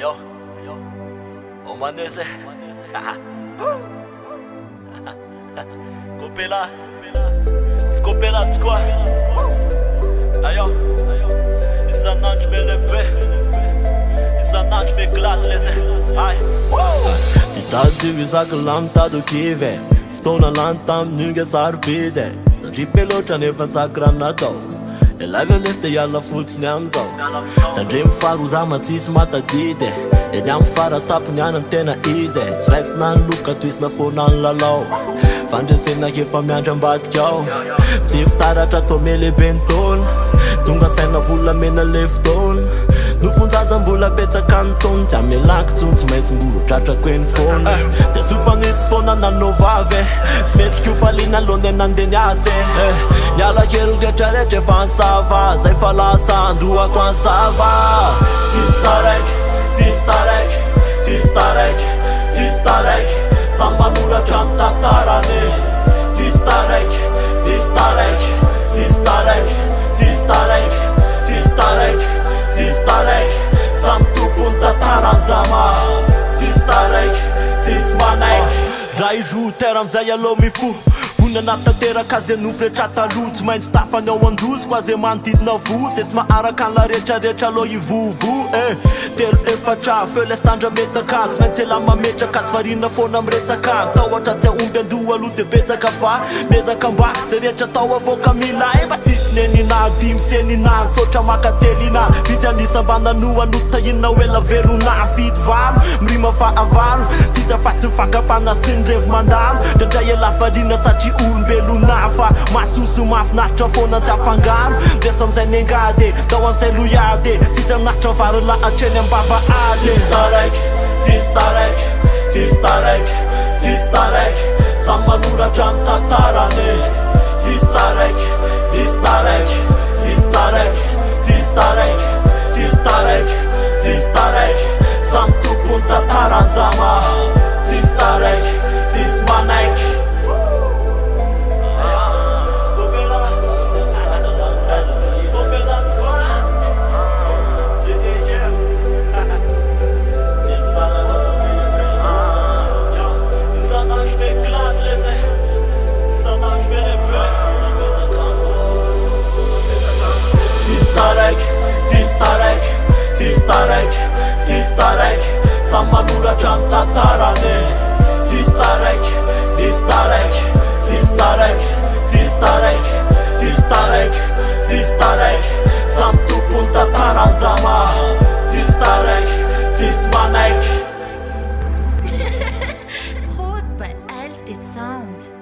Ayo, oma Ness Kopela, skopela tskoa. Ayo, Isan'andro melebe, Isan'andro mihaglady leze. Ay, Ditady izaka lamy tady kive fotoana lany tamin'inga sarobidy satria loatra nefa saky raha natao Elavy anesy de hiala fotsiny amizao Tandre mifaro za ma tsisy matadidy Edy amy faratapony anany tena izy Tsy raisina ny loka toisina fona ny lalao Fandresena efa miandry ambadika ao Tsy fitaratra atao melehibe ny taona Tonga saina volamena le fotoana Nofonjaza mbola betsaka ny taona Tsy amelaky tsony tsy maintsy mbola tratrako eny foana De sofanisy foana nanao vavy Tsy metriko faliana alohan'ny nandeny azy Niala kely rehetrarehetra efa ansava Zay fa lasa androako ansava Tsisy taraiky, tsisy taraiky, tsisy taraiky, tsisy taraiky Samy manoratra ny tantarany Tsisy taraiky, tsisy taraiky, tsisy taraiky, tsisy taraiky, tsisy taraiky, tsisy taraiky Samy tompony tantarany zama Tsisy taraiky, tsisy manaiky Raha iroa tera amizay aloha mifo Vony anaty tanteraka azy anofo rehetra taloha Tsy maintsy tafany ao androzy azy manodidina vo Sesy maharaka an'la rehetrarehetra aloha ivovo Telo efatra feo lesy tandra metaka Tsy maintsy ela mametraka Tsy varina foana miresaka Tahotra tsy aomby andoha aloha de betsaka fa Mezaka mba zay rehetra tao avoaka milay Mba tsisy nenina dimy senina Sotra makatelina Vitsy anisa mba nanoa notahina ela verona Fito valo mirima fahavalo Tsisy afatsy mifakapana sy ny revo mandalo Drandray ela varina satria olombelona Fa masoso mafinaritra foana tsy afangaro Desa amizay nengady Tao amizay loiady Tsisy aminaritra vary lahatreny ambava ady Tsisy taraiky, tsisy taraiky, tsisy taraiky, tsisy taraiky Samy manoratra ny tantarany Tsisy taraiky, tsisy taraiky, tsisy taraiky, tsisy taraiky, tsisy taraiky, tsisy taraiky Samy tompony tantarany zama Tsisy taraiky, tsisy manaiky Tsisy taraiky, samy manoratra ny tantarany Tsisy taraiky, tsisy taraiky, tsisy taraiky, tsisy taraiky, tsisy taraiky, tsisy taraiky Samy tompony tantarany zama Tsisy taraiky, tsisy manaiky Prod by Alt et Sound.